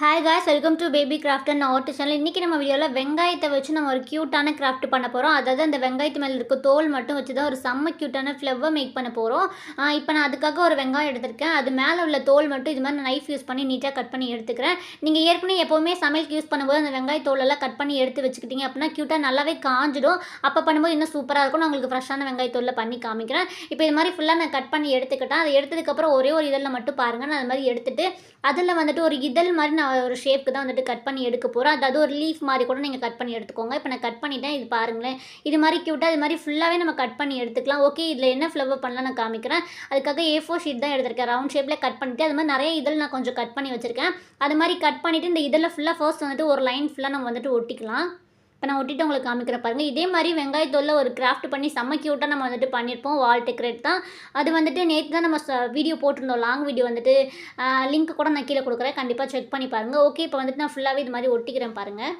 Hi guys, welcome to baby craft and art channel. இன்றைக்கி நம்ம வீடியோவில் வெங்காயத்தை வச்சு நம்ம ஒரு க்யூட்டான கிராஃப்ட் பண்ண போகிறோம். அதாவது அந்த வெங்காயத்து மேலே இருக்க தோல் மட்டும் வச்சு தான் ஒரு செம்ம க்யூட்டான ஃப்ளவர் மேக் பண்ண போகிறோம். இப்போ நான் அதுக்காக ஒரு வெங்காயம் எடுத்திருக்கேன். அது மேலே உள்ள தோல் மட்டும் இது மாதிரி நைஃப் யூஸ் பண்ணி நீட்டாக கட் பண்ணி எடுத்துக்கிறேன். நீங்கள் ஏற்கனவே எப்போவுமே சமையலுக்கு யூஸ் பண்ணும்போது அந்த வெங்காய தோலெல்லாம் கட் பண்ணி எடுத்து வச்சுக்கிட்டீங்க அப்படின்னா க்யூட்டாக நல்லாவே காஞ்சிடும். அப்போ பண்ணும்போது இன்னும் சூப்பராக இருக்கும். நான் உங்களுக்கு ஃப்ரெஷ்ஷான வெங்காய தோலில் பண்ணி காமிக்கிறேன். இப்போ இது மாதிரி ஃபுல்லாக நான் கட் பண்ணி எடுத்துக்கிட்டேன். அதை எடுத்ததுக்கப்புறம் ஒரே ஒரு இதழில் மட்டும் பாருங்கள். நான் அது மாதிரி எடுத்துகிட்டு அதில் வந்துட்டு ஒரு இதழ் மாதிரி நான் ஒரு ஷேப்புக்கு தான் வந்துட்டு கட் பண்ணி எடுக்க போகிறோம். அதாவது ஒரு லீஃப் மாதிரி கூட நீங்கள் கட் பண்ணி எடுத்துக்கோங்க. இப்போ நான் கட் பண்ணிட்டேன். இது பாருங்களேன், இது மாதிரி க்யூட்டாக இது மாதிரி ஃபுல்லாகவே நம்ம கட் பண்ணி எடுத்துக்கலாம். ஓகே, இதில் என்ன ஃப்ளவர் பண்ணலாம் நான் காமிக்கிறேன். அதுக்காக A4 ஷீட் தான் எடுத்திருக்கேன். ரவுண்ட் ஷேப்பில் கட் பண்ணிவிட்டு அது மாதிரி நிறைய இதழ் நான் கொஞ்சம் கட் பண்ணி வச்சுருக்கேன். அது மாதிரி கட் பண்ணிவிட்டு இந்த இதழில் ஃபுல்லாக ஃபர்ஸ்ட் வந்துட்டு ஒரு லைன் ஃபுல்லாக நம்ம வந்துட்டு ஒட்டிக்கலாம். இப்போ நான் ஒட்டிட்டு உங்களுக்கு காமிக்கிற பாருங்கள். இதே மாதிரி வெங்காயத்தோலில் ஒரு கிராஃப்ட் பண்ணி செம்ம க்யூட்டாக நம்ம வந்துட்டு பண்ணியிருப்போம். வால் டெக்கரேட் தான் அது வந்துட்டு நேற்று தான் நம்ம வீடியோ போட்டிருந்தோம். லாங் வீடியோ வந்துட்டு லிங்க் கூட நான் கீழே கொடுக்குறேன். கண்டிப்பாக செக் பண்ணி பாருங்கள். ஓகே, இப்போ வந்துட்டு நான் ஃபுல்லாகவே இது மாதிரி ஒட்டிக்கிறேன் பாருங்கள்.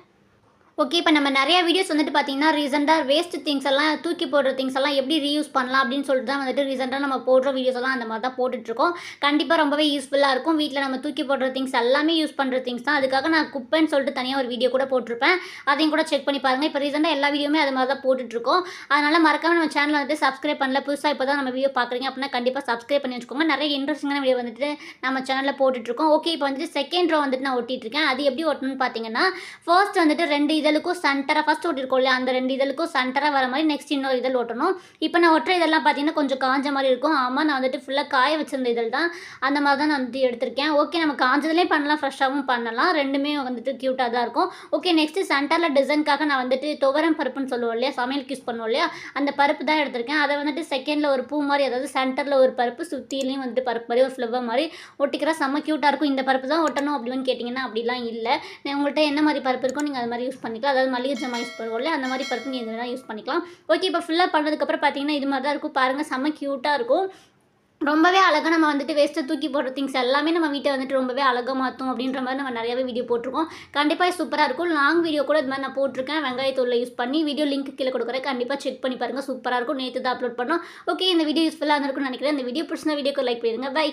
ஓகே, இப்போ நம்ம நிறையா வீடியோஸ் வந்துட்டு பார்த்தீங்கன்னா ரீசெண்டாக வேஸ்ட் திங்ஸ் எல்லாம் தூக்கி போடுற திங்ஸ் எல்லாம் எப்படி ரீயூஸ் பண்ணலாம் அப்படின்னு சொல்லிட்டு தான் வந்துட்டு ரீசெண்டாக நம்ம போடுற வீடியோஸ் எல்லாம் அந்த மாதிரி தான் போட்டுட்ருக்கோம். கண்டிப்பாக ரொம்பவே யூஸ்ஃபுல்லாக இருக்கும். வீட்டில் நம்ம தூக்கி போடுற திங்ஸ் எல்லாமே யூஸ் பண்ணுற திங்ஸ் தான். அதுக்காக நான் குப்பைன்னு சொல்லிட்டு தனியாக ஒரு வீடியோ கூட போட்டிருப்பேன். அதையும் கூட செக் பண்ணி பாருங்கள். இப்போ ரீசெண்டாக எல்லா வீடியோமே அது மாதிரி தான் போட்டுட்ருக்கோம். அதனால் மறக்காமல் நம்ம சேனலை வந்துட்டு சப்ஸ்கிரைப் பண்ணல, புதுசாக இப்போ தான் நம்ம வீடியோ பார்க்குறீங்க அப்படின்னா கண்டிப்பாக சப்ஸ்கிரைப் பண்ணி வச்சுக்கோங்க. நிறைய இன்ட்ரெஸ்டிங்கான வீடியோ வந்துட்டு நம்ம சேனலில் போட்டுட்ருக்கோம். ஓகே, இப்போ வந்துட்டு செகண்ட் ரோ வந்துட்டு நான் ஒட்டிகிட்ருக்கேன். அது எப்படி ஒட்டணும்னு பார்த்தீங்கன்னா ஃபர்ஸ்ட் வந்துட்டு 2 இதழுக்கும் சென்டராக ஃபஸ்ட் ஒட்டிருக்கோம் இல்லையா, அந்த 2 இதழுக்கும் சென்டராக வர மாதிரி நெக்ஸ்ட் இன்னொரு இதழ் ஒட்டணும். இப்போ நான் ஒட்டுற இதெல்லாம் பார்த்தீங்கன்னா கொஞ்சம் காஞ்ச மாதிரி இருக்கும். ஆமாம், நான் வந்துட்டு ஃபுல்லாக காய வச்சிருந்த இதழ் தான். அந்த மாதிரி தான் நான் வந்துட்டு எடுத்திருக்கேன். ஓகே, நம்ம காஞ்சதுலேயும் பண்ணலாம், ஃப்ரெஷ்ஷாகவும் பண்ணலாம். ரெண்டுமே வந்துட்டு க்யூட்டாக தான் இருக்கும். ஓகே, நெக்ஸ்ட்டு சென்டரில் டிசைனுக்காக நான் வந்துட்டு துவரம் பருப்புன்னு சொல்லுவோம் இல்லையா, சமையலுக்கு யூஸ் பண்ணுவோம் இல்லையா, அந்த பருப்பு தான் எடுத்திருக்கேன். அதை வந்துட்டு செகண்டில் ஒரு பூ மாதிரி, அதாவது சென்டரில் ஒரு பருப்பு, சுற்றிலையும் வந்துட்டு பருப்பு மாதிரி ஒரு ஃப்ளவர் மாதிரி ஒட்டிக்கிற செம்ம க்யூட்டாக இருக்கும். இந்த பருப்பு தான் ஒட்டணும் அப்படின்னு கேட்டிங்கன்னா அப்படிலாம் இல்லை. உங்கள்கிட்ட என்ன மாதிரி பருப்பு இருக்கோ நீங்கள் அது மாதிரி யூஸ் பண்ணிக்கலாம். அதாவது மல்லிகை ஜாமான் யூஸ் பண்ணுவோம்ல, அந்த மாதிரி பருப்பு நீங்கள் எதுனா யூஸ் பண்ணிக்கலாம். ஓகே, இப்போ ஃபுல்லாக பண்ணதுக்கப்புறம் பார்த்தீங்கன்னா இது மாதிரி தான் இருக்கும். பாருங்கள், செம்ம க்யூட்டாக இருக்கும். ரொம்பவே அழகாக நம்ம வந்துட்டு வேஸ்ட்டை தூக்கி போடுற திங்ஸ் எல்லாமே நம்ம வீட்டை வந்துட்டு ரொம்பவே அழகாக மாற்றும் அப்படின்ற மாதிரி நம்ம நிறையாவே வீடியோ போட்டிருக்கோம். கண்டிப்பாக சூப்பராக இருக்கும். லாங் வீடியோ கூட இது மாதிரி நான் போட்டிருக்கேன் வெங்காயத்தூளில் யூஸ் பண்ணி. வீடியோ லிங்க் கீழே கொடுக்குறேன், கண்டிப்பாக செக் பண்ணி பாருங்கள். சூப்பராக இருக்கும். நேற்று தான் அப்லோட் பண்ணோம். ஓகே, இந்த வீடியோ யூஸ்ஃபுல்லாக இருந்திருக்கும்னு நினைக்கிறேன். இந்த வீடியோ பிடிச்சிருந்த வீடியோக்கு லைக் பண்ணிடுங்க. பை.